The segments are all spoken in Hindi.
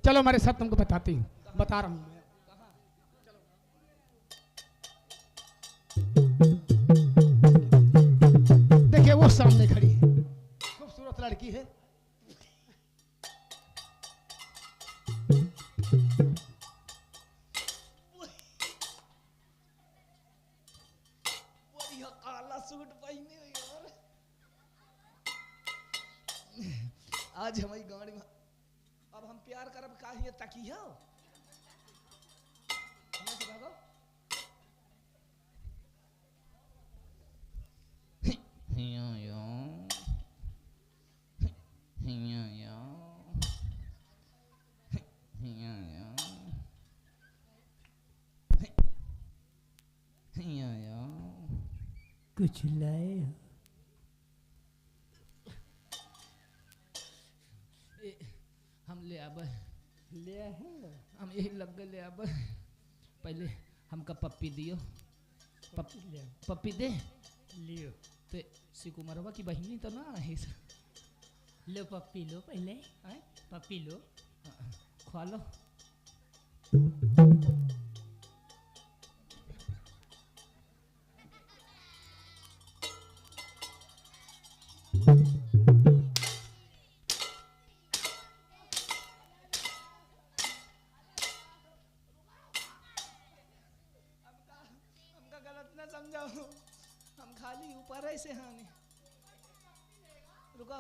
चलो हमारे साथ तुमको बताती हूँ, बता रहा हूँ। देखिए वो सामने खड़ी है, खूबसूरत लड़की है। काला सूट पहने हुई और आज हमारी गाड़ी में अब हम प्यार करब काहे तकिया हमें से भागो हिया यो हिया यो हिया यो हिया यो कुछ लाए हो? हम ले आब ले आए हम यही लग गए ले आब पहले हमका पप्पी दियो पप्पी ले पप्पी दे लियो। ते सिकुमरवा की बहिनी तो ना है लो पप्पी लो पहले, आए पप्पी लो। खा लो हमका गलत ना समझाओ हम खाली ऊपर ऐसे हानि रुको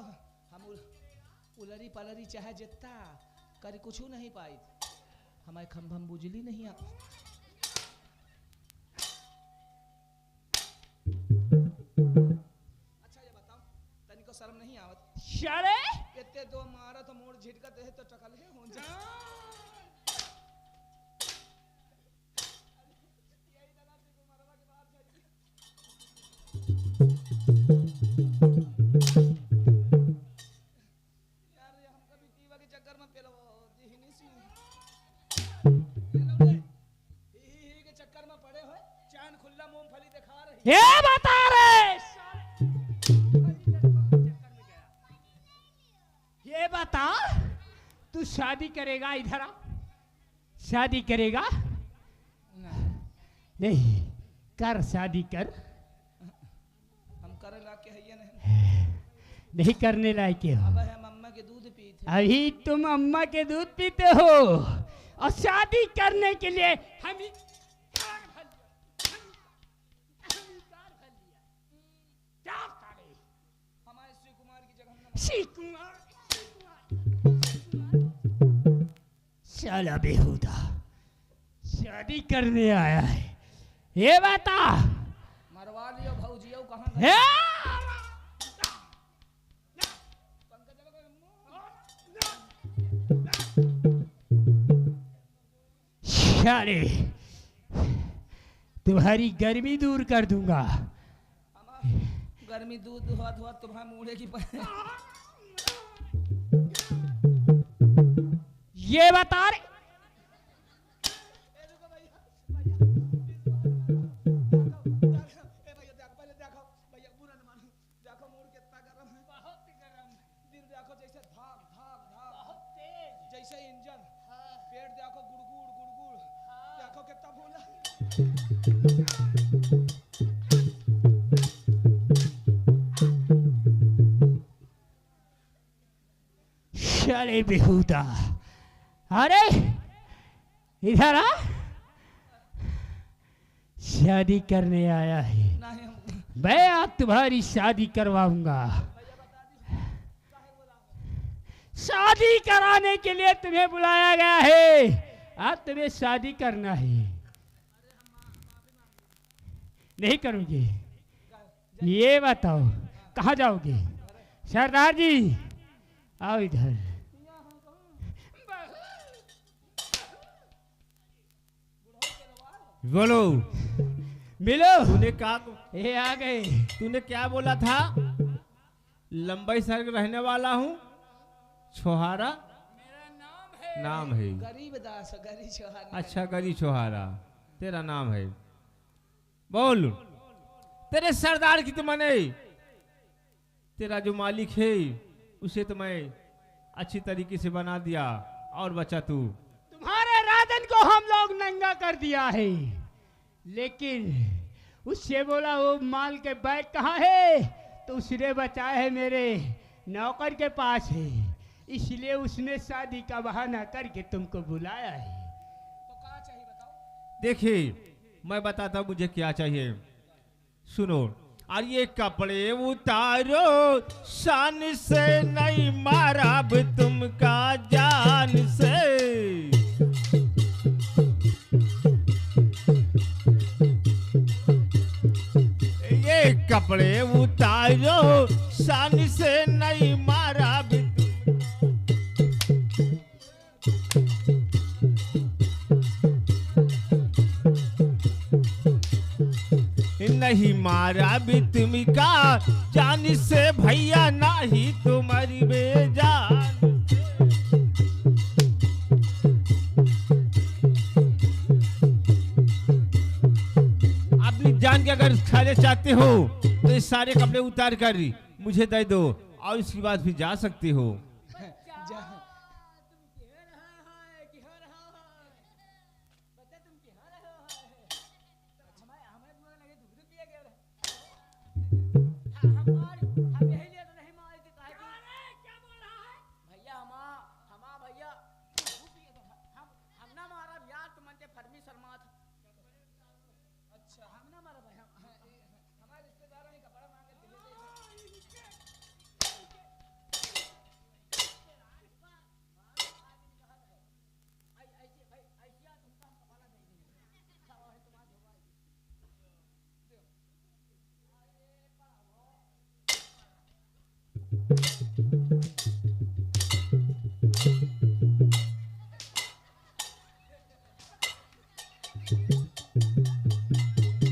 हम उलरी पलरी चाहे जितना कर कुछ नहीं पाई हमारे खम्भम बुझली नहीं आ अच्छा ये बताओ तनिको शर्म नहीं आवत शाले इतने दो मारा तो मोड़ झिटका दे तो टकल है हो जा यार ये हम कभी टीवा के चक्कर में पेलो दिहनी सी ही के चक्कर में पड़े हो चांद खुला मूंगफली दिखा रही ये बता रे, ये बता तू शादी करेगा? इधर आ, शादी करेगा? नहीं कर, शादी कर। हम करे ला के है ये नहीं नहीं करने लायक हो। अब हम अम्मा के दूध पीते अभी तुम अम्मा के दूध पीते हो और शादी करने के लिए हम ही कार भर लिया। क्या करे? हमारे श्री कुमार की जगह हम श्री कुमार साला बेहुदा शादी करने आया है। ये बता मरवा लियो भौजियो कहाँ हे? साले तुम्हारी गर्मी दूर कर दूंगा। गर्मी दूध हुआ हुआ तुम्हारे मुड़े की ये बता रे, जैसे इंजन पेट देखो गुड़गुड़ गुड़गुड़ देखो कितना भूला साले बेहुदा। अरे इधर आ, शादी करने आया है। नहीं हम मैं आज तुम्हारी शादी करवाऊंगा। शादी कराने के लिए तुम्हें बुलाया गया है। आज तुम्हें शादी करना है। नहीं करोगे? ये बताओ कहाँ जाओगे? सरदार जी आओ इधर। बोलो। मिलो। तूने क्या ये आ गए। तूने क्या बोला था? लंबाई सर रहने वाला हूँ, छोहारा नाम है। गरीब दास गरीब चौहान अच्छा गरी छोहारा तेरा नाम है। बोल तेरे सरदार की तो मैंने, तेरा जो मालिक है उसे तो मैं अच्छी तरीके से बना दिया। और बच्चा तू तुम्हारे राजन को हम लोग नंगा कर दिया है, लेकिन उससे बोला वो माल के बैग कहाँ है, तो उसने बचाया है मेरे नौकर के पास है, इसलिए उसने शादी का बहाना करके तुमको बुलाया है। तो कहाँ चाहिए बताओ। देखिए मैं बताता हूँ मुझे क्या चाहिए, सुनो। और ये कपड़े उतारो, शान से नहीं मारा अब तुमका जान से। ये कपड़े उतारो, शान से नहीं मारा अब नहीं मारा भी तुम का जान से भैया, नहीं तुम्हारी बेजान। अपनी जान के अगर खाने चाहते हो तो ये सारे कपड़े उतार कर मुझे दे दो, और इसके बाद फिर जा सकते हो।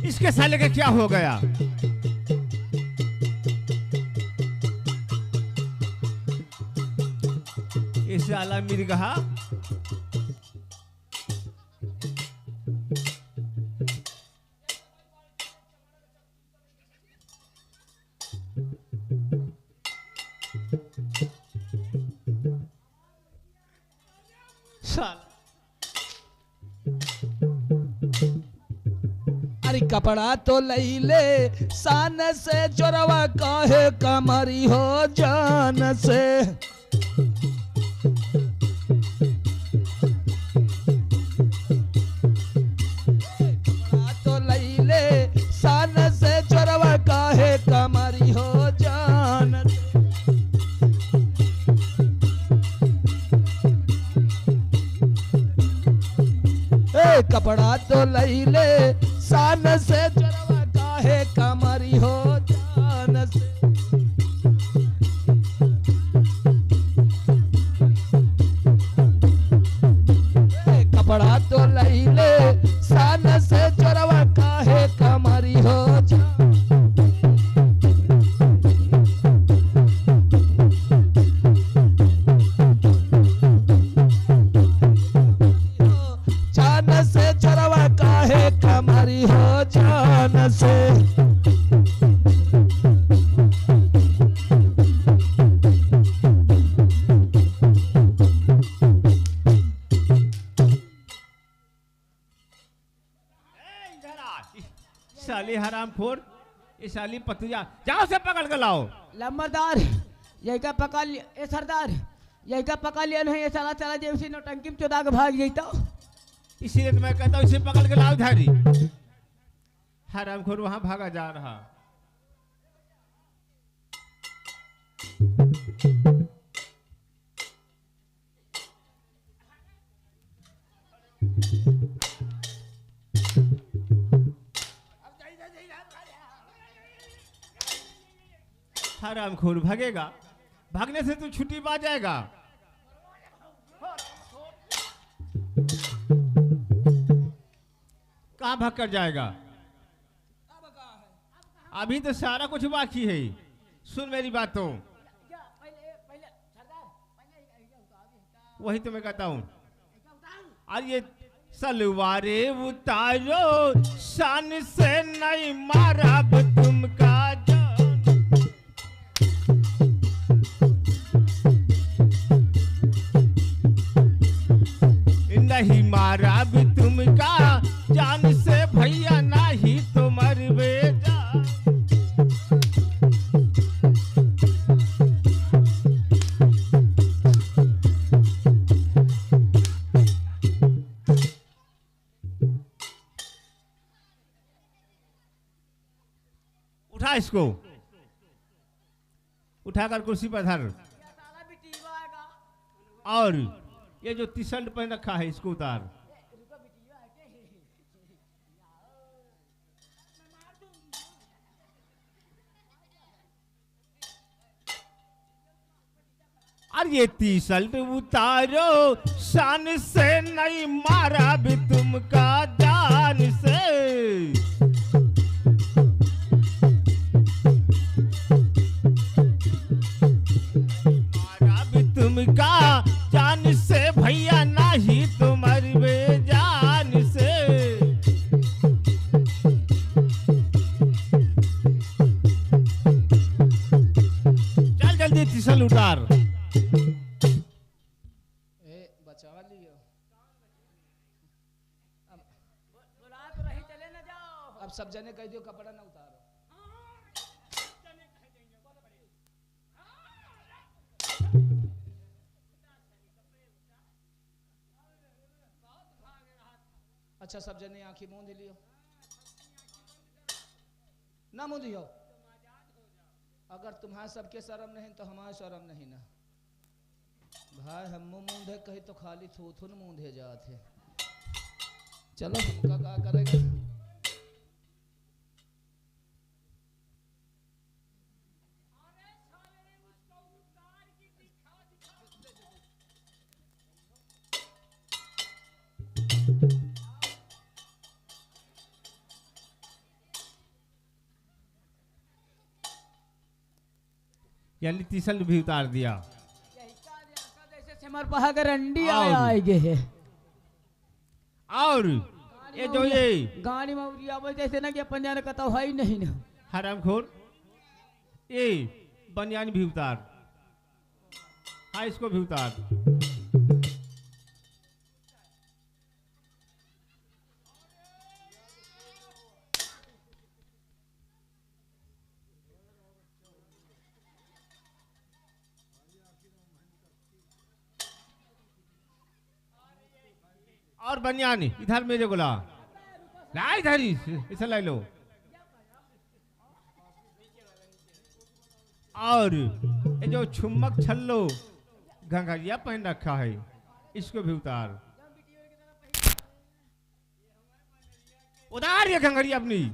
इसके साले का क्या हो गया? इस आला मिर्गा साला। अरे कपड़ा तो लई ले शान से, चोरवा काहे कमरी हो जान से। कपड़ा तो लई ले शान से, चोरवा काहे कमरी हो जान से। कपड़ा तो लई ले शान से, चोरवा काहे कमरी हो जान से। कपड़ा तो लई ले शान से, चोरवा काहे कमरी हो जान। चोरवा काहे कमरी हो जान से। साली हरामखोर, ये साली पतुया, जाओ से पकड़ के लाओ। लंबरदार यही का पकड़ लिया, ए सरदार यही का पकड़ लिया नहीं, ये साला चला जैसे नौटंकी में चुदा के भाग जाता। इसीलिए तो मैं कहता हूँ इसे पकड़ के लाओ धारी। हरामखोर वहां भागा जा रहा। हरामखोर भागेगा, भागने से तू छुट्टी पा जाएगा। कहाँ भाग कर जाएगा? अभी तो सारा कुछ बाकी है। सुन मेरी बातों, वही तो मैं कहता हूँ। और ये सलवारे उतारो, शान से नहीं मारा अब तुमका जान। इसको उठाकर कुर्सी पर धर। और ये जो टी शर्ट पहन रखा है इसको उतार। और ये टी शर्ट उतारो, शान से नहीं मारा भी तुमका जान से। मारा भी तुमका जान से भैया, नहीं तुम्हारी बेजान से। चल जल्दी टी शर्ट उतार। बचा लियो। अब सब जने कह दियो कपड़ा ना उतारो। अच्छा सब जने आंखें मूंद लियो। ना मूंदियो। अगर तुम्हारे सबके शर्म नहीं तो हमारे शर्म नहीं ना। भाई हम मूंधे कही तो खाली थूथुन मूंधे जाते। चलो हमका क्या करेगा। यानी टी शर्ट भी उतार दिया। सिमर पहाकर अंडी और- आएगे है। और ये जो ये गाड़ी में उड़िया बोल जैसे ना कि अपन जाने का तो है ही नहीं ना। हरामखोर, ये बनियान भी उतार। हाँ इसको भी उतार। और बनियान इधर मेरे को ला इधर ही इसे ले लो। और ये जो छुमक छल्लो घंघरिया पहन रखा है इसको भी उतार। उतार ये घंघरिया अपनी।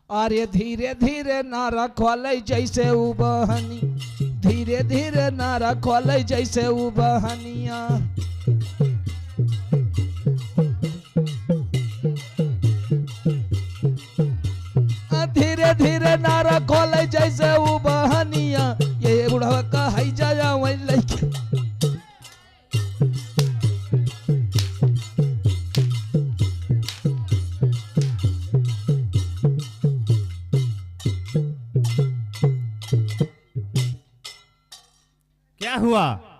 अरे धीरे धीरे नारा खोले जैसे उबहनी, धीरे धीरे नारा खोले जैसे उबहनिया। धीरे धीरे नारा खोले जैसे उबहनिया। ये बुढ़वा का है जाया वही लइके। क्या हुआ?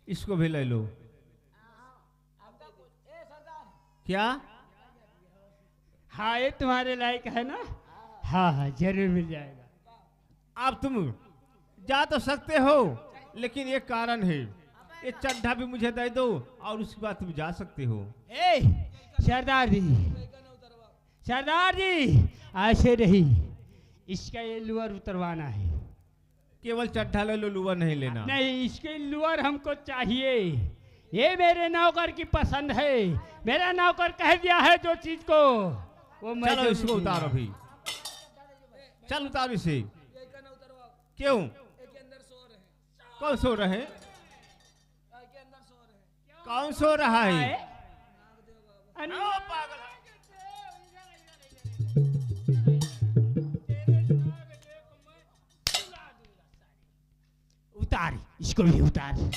इसको भी ले लो। क्या? हाँ ये तुम्हारे लायक है ना। हाँ हाँ जरूर मिल जाएगा। अब तुम जा तो सकते हो लेकिन एक कारण है, ये चड्ढा भी मुझे दे दो और उसके बाद तुम जा सकते हो। ए सरदार जी, सरदार जी ऐसे नहीं, इसका ये लुअर उतरवाना है। केवल चड्ढा ले लो, लुआ नहीं लेना। नहीं इसके लुअर हमको चाहिए। ये मेरे नौकर की पसंद है। मेरा नौकर कह दिया है जो चीज को वो मैं चलो इसको उतारो भी। चल उतारो इसे। क्यों? कौन सो रहे हैं? कौन सो रहा है? अनु- उतार इसको भी उतार।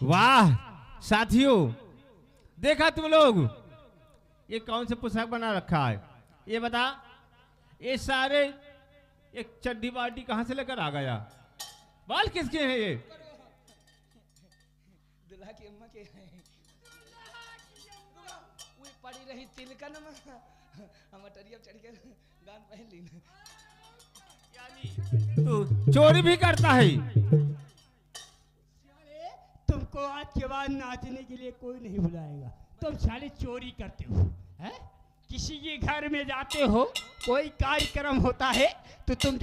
वाह साथियों, देखा तुम लोग ये कौन से पोशाक बना रखा है? ये बता, ये सारे एक चड्डी बाटी कहां से लेकर आ गया? बाल किसके हैं ये? दुल्हा की अम्मा के हैं वो पड़ी रही तिलकन में हम अटरिया चढ़ के गान पहन ली ना। तू चोरी भी करता है? साले तुमको आज के बाद नाचने के लिए कोई नहीं बुलाएगा। तुम साले चोरी करते हो हैं? किसी के घर में जाते हो, कोई कार्यक्रम होता है तो तुम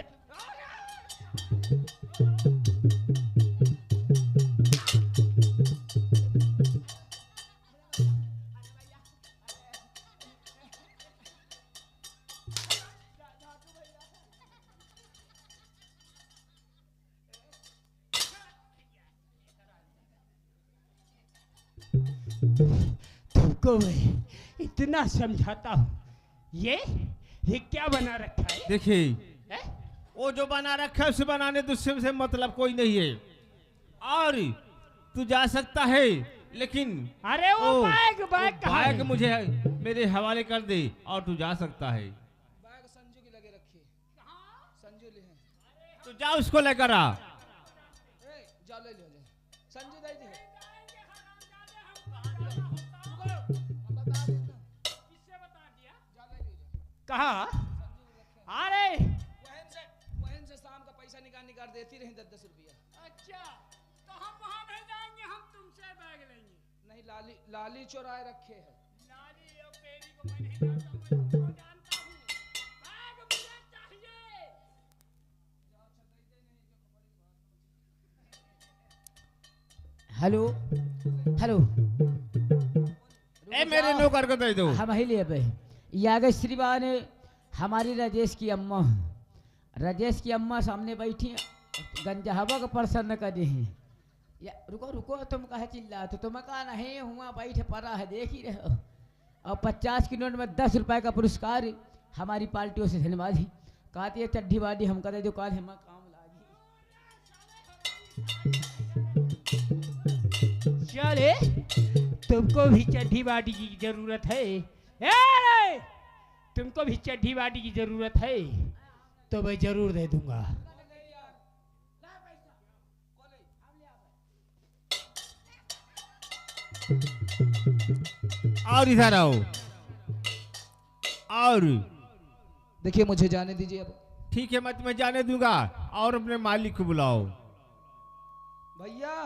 तुमको मैं इतना समझाता हूँ, ये क्या बना रखा है? देखिए, हैं? वो जो बना रखा है उसे बनाने दूसरे से मतलब कोई नहीं है। और तू जा सकता है, लेकिन अरे वो बैग कहाँ बैग है? मुझे मेरे हवाले कर दे और तू जा सकता है। बैग संजू की लगे रखी संजू ले हैं। तो जा उसको लेकर आ। जा ले ले संजू दे दी कहा? अरे वहन से शाम का पैसा निकाल देती रही 10-10 रुपया। अच्छा, तो हम वहाँ नहीं जाएंगे, हम तुमसे बैग लेंगे। नहीं, लाली चोराए रखे है। लाली और पेरी को मैं नहीं जानता, मैं तुमको जानता हूँ। बैग मुझे चाहिए। हेलो हेलो, ए मेरे नौकर को दे दो। हम ही ले पे यागे श्रीमान हमारी राजेश की अम्मा सामने बैठी गंजहवा का प्रसन्न कर रही हैं। या रुको रुको, तुम कहे चिल्ला? तो तुम कहा नहीं हुआ बैठे पड़ा है, देख ही रहे हो। और 50 की नोट में 10 रुपए का पुरस्कार हमारी पार्टियों से धन्यवाद ही। कहती है चड्ढी बाडी हम करे दुकान हम काम लागी। चले, तुमको भी चड्ढी बाडी की जरूरत है? ए, तुमको भी चड्ढी बाडी की जरूरत है तो मैं जरूर दे दूंगा। और इधर आओ। और देखिए, मुझे जाने दीजिए अब। ठीक है, मैं तुम्हें जाने दूंगा। और अपने मालिक को बुलाओ। भैया,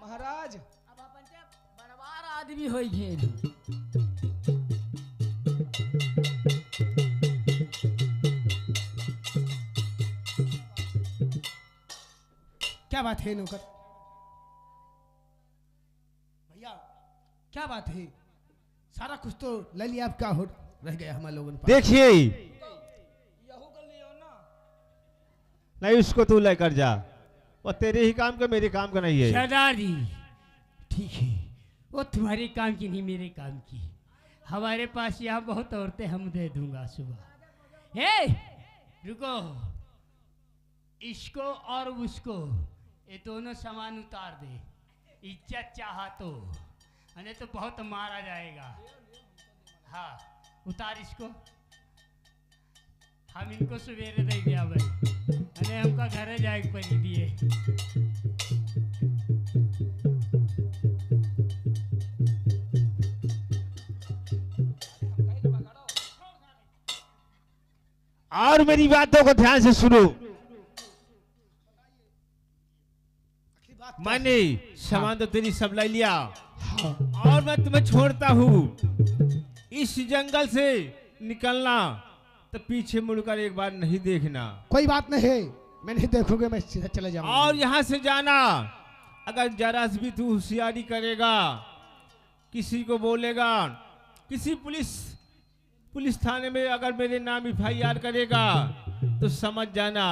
महाराज, अब अपन से बड़वार आदमी होई घेन। क्या बात है नौकर? भैया क्या बात है? सारा कुछ तो ले लिया, आपका हो रह गया हमारे लोगों ने। देखिए, यहू कर लियो ना। नहीं उसको तू लेकर जा, वो तेरे ही काम का मेरे काम का नहीं है। सरदार जी, ठीक है, वो तुम्हारे काम की नहीं मेरे काम की। हमारे पास यहाँ बहुत औरतें, हम दे दूंगा सुबह। हे रुको, इसको और उसको ये दोनों सामान उतार दे, इज्जत चाहा तो, नहीं तो बहुत मारा जाएगा। हाँ, उतार इसको। हम इनको सवेरे दे गया भाई, अरे हमका घरे जाए पड़ी दिए। और मेरी बातों को ध्यान से सुनो। मैंने सामान तो तेरी सब ले लिया, और मैं तुम्हें छोड़ता हूँ। इस जंगल से निकलना तो पीछे मुड़कर एक बार नहीं देखना। कोई बात नहीं है, मैं नहीं देखूंगा, मैं सीधा चले जाऊंगा। और यहाँ से जाना, अगर जरा भी तू होशियारी करेगा, किसी को बोलेगा, किसी पुलिस थाने में अगर मेरे नाम FIR करेगा, तो समझ जाना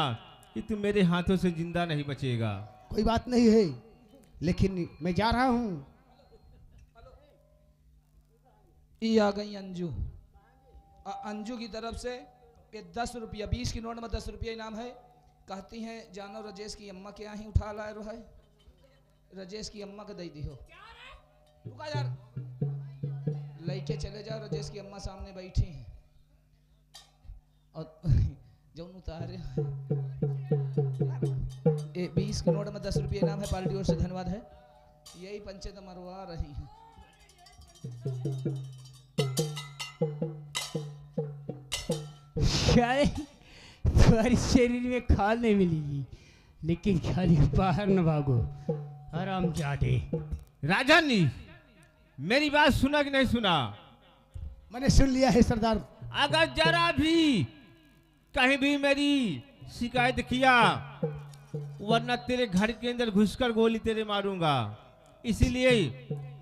कि तू मेरे हाथों से जिंदा नहीं बचेगा। कोई बात नहीं है, लेकिन मैं जा रहा हूँ। ये आ गई अंजू। अंजू की तरफ से ये 10 रुपया, 20 की नोट में 10 रुपया इनाम है। कहती हैं जानो राजेश की अम्मा के यहाँ ही उठा लाए रो है, राजेश की अम्मा को दे दी हो। रुका यार, लेके चले जाओ, राजेश की अम्मा सामने बैठी हैं। और जो उतारे ये 20 की नोट में 10 रुपया इनाम है, पार्टी ओर से धन्यवाद है। यही पंचे तो मरवा रही हैं। शायद तुम्हारे शरीर में खाल नहीं मिलेगी, लेकिन खाली बाहर न भागो, आराम जाते। राजन, मेरी बात सुना कि नहीं सुना? मैंने सुन लिया है सरदार। अगर जरा भी कहीं भी मेरी शिकायत किया, वरना तेरे घर के अंदर घुसकर गोली तेरे मारूंगा। इसीलिए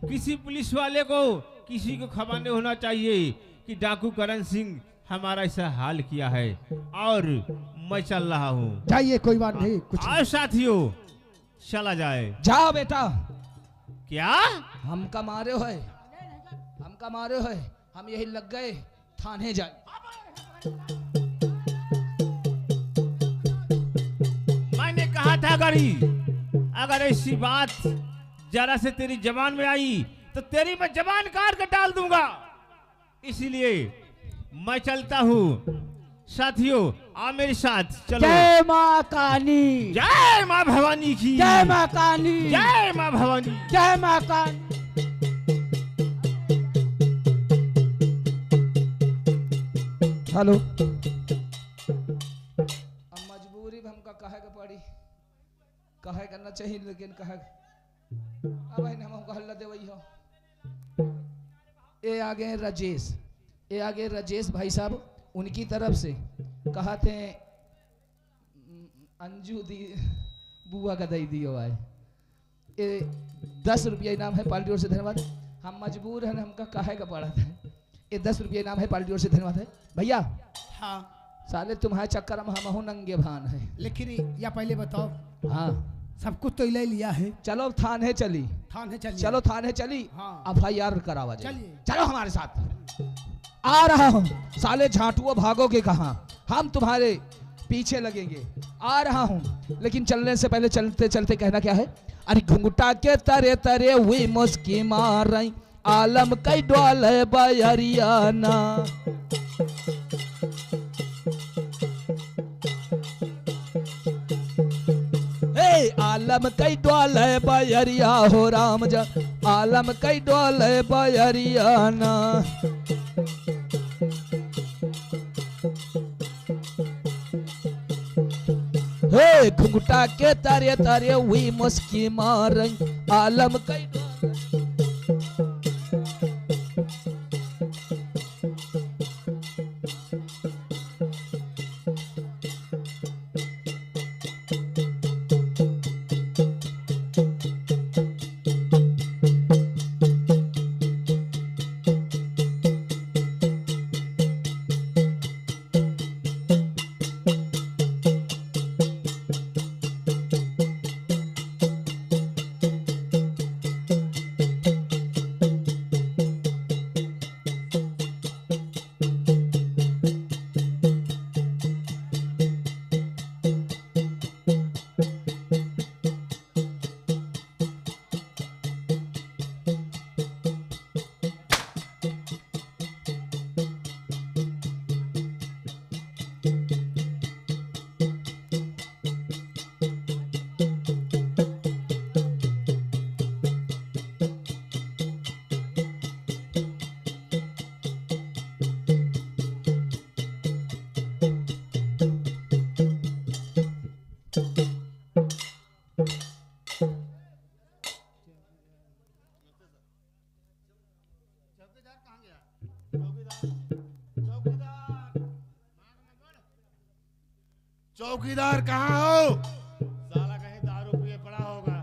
किसी पुलिस वाले को, किसी को खबर नहीं होना चाहिए कि डाकू करण सिंह हमारा ऐसा हाल किया है, और मैं चल रहा हूँ। जाइए, कोई बात नहीं, कुछ और साथियों चला जाए। जाओ बेटा। क्या हमका मारे हो, हमका मारे हो, हम यही लग गए थाने जाए। मैंने कहा था गरी, अगर ऐसी बात जरा से तेरी जबान में आई तो तेरी मैं जबान काट कर डाल दूंगा। इसीलिए मैं चलता हूँ। साथियों आ मेरे साथ चलो। जय माँ काली, जय माँ भवानी की, जय माँ काली, जय माँ भवानी। जय माँ काली। हेलो। अब मजबूरी में हमका कहे के पड़ी, कहे करना चाहिए, लेकिन कहे अब हम हल्ला दे वही हो। ये आगे राजेश, ये आगे राजेश भाई साहब, उनकी तरफ से कहा थे अंजू दी बुआ का दई दियो आए। ये 10 रुपया इनाम है, पार्टी ओर से धन्यवाद। हम मजबूर हैं, हमका कहे का पड़ा था। ये 10 रुपया इनाम है, पार्टी ओर से धन्यवाद है भैया। हाँ, साले तुम्हारे चक्कर में हम नंगे भान है। लेकिन या पहले बताओ, हाँ सब कुछ तो ले लिया है। चलो थाने चली, थाने चलिए। चलो थाने चली। हाँ। FIR करावा जाए। चलिए। चलो हमारे साथ। आ रहा हूँ साले झाटुओ, भागोगे कहाँ? हम तुम्हारे पीछे लगेंगे। आ रहा हूँ, लेकिन चलने से पहले चलते चलते कहना क्या है? अरे घुंघटा के तरे तरे हुई मुस्की मार रही, आलम कई डोल बयरियाना। आलम कई डोल बयरिया हो राम जा, आलम कई डोल बयरियाना। हे घुंघटा के तारे तारे हुई मुस्की मार, आलम कई डोल। चौकीदार कहाँ हो? साला कहीं दारू पिए पड़ा होगा।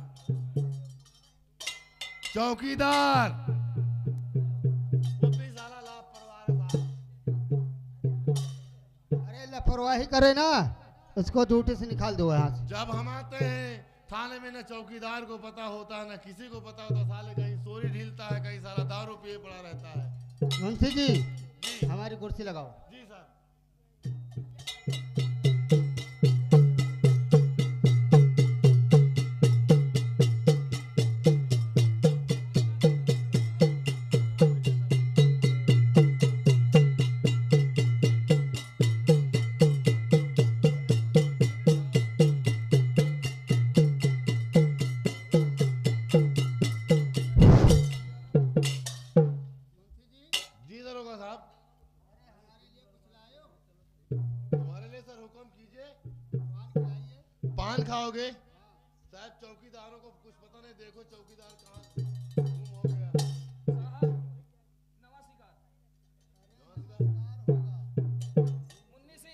चौकीदार तुम भी साला लापरवाह है बाप। अरे लापरवाही करे ना, उसको ड्यूटी से निकाल दो यहाँ से। जब हम आते हैं थाने में, न चौकीदार को पता होता है न किसी को पता होता। साले कहीं चोरी ढीलता है, कहीं साला दारू पिए पड़ा रहता है। मुंशी जी, हमारी कुर्सी लगाओ। जी सर। पान खाओगे? साहब चौकीदारों को कुछ पता नहीं, देखो चौकीदार कहाँ गुम हो गया। नवासीकार मुन्नीसी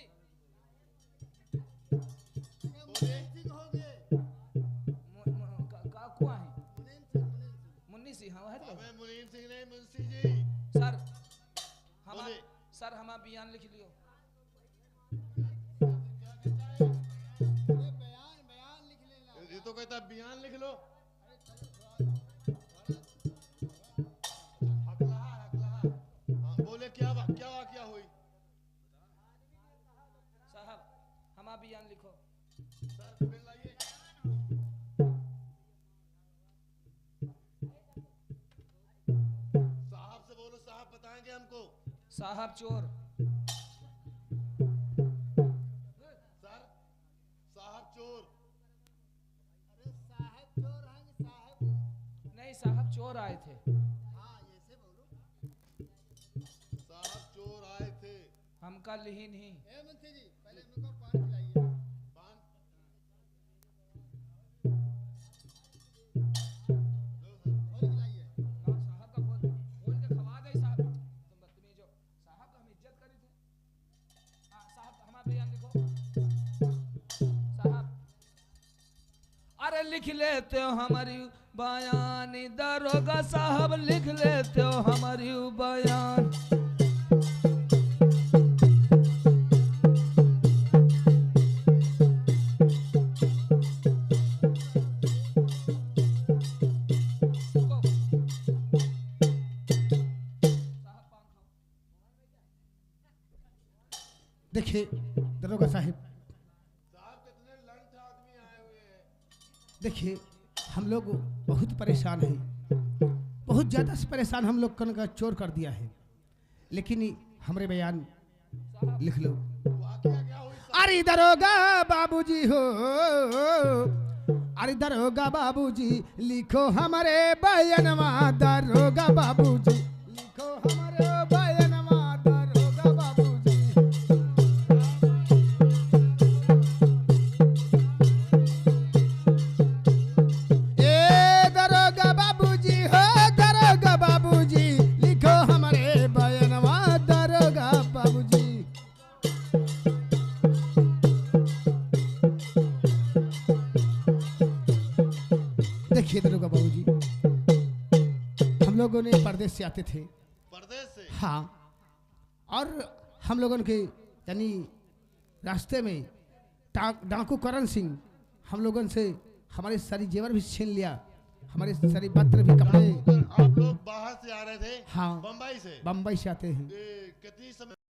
काकुआ है मुन्नीसी। हाँ है अबे मुनीम सिंह नहीं, मुंशी जी। सर हमारा बयान लिख लियो। ये तो कहता बयान लिख लो। हकला। हाँ, बोले क्या वाकया हुई? साहब हमारा बयान लिखो। सर पेन लाइए। साहब से बोलो, साहब बताएंगे हमको। साहब चोर। सर साहब चोर। नहीं साहब चोर आए थे। साहब चोर आए थे। हमका लिही नहीं। पान साहब का बोल के खवा दे साहब। तुम बदतमीज हो। साहब का हम इज्जत करी थे। हाँ साहब हमारा बयान लिखो। साहब अरे लिख लेते हो हमारी बयान, दरोगा साहब लिख लेते हो हमारी बयान। देखिए दरोगा साहिब, कितने लंठ आदमी आए हुए हैं। देखिए हम लोग बहुत परेशान हैं, बहुत ज़्यादा से परेशान हम लोग का चोर कर दिया है, लेकिन हमारे बयान लिख लो। वाकया क्या हुई? अरे दरोगा बाबूजी हो, अरे दरोगा बाबूजी लिखो हमारे बयानवा, दरोगा बाबूजी लिखो हमारे बयानवा, दरोगा बाबूजी। ए दरोगा बाबूजी हो, दरोगा बाबूजी लिखो हमारे बयानवा, दरोगा बाबूजी। देखिए दरोगा बाबूजी, हम लोगों ने परदेश से आते थे। परदेश से? हाँ, और हम लोगों के यानी रास्ते में डाकू करण सिंह हम लोगों से हमारे सारी जेवर भी छीन लिया, हमारे सारी पत्र भी कपड़े। आप लोग बाहर से आ रहे थे? हाँ, बम्बई से? बम्बई से आते हैं। कितनी समय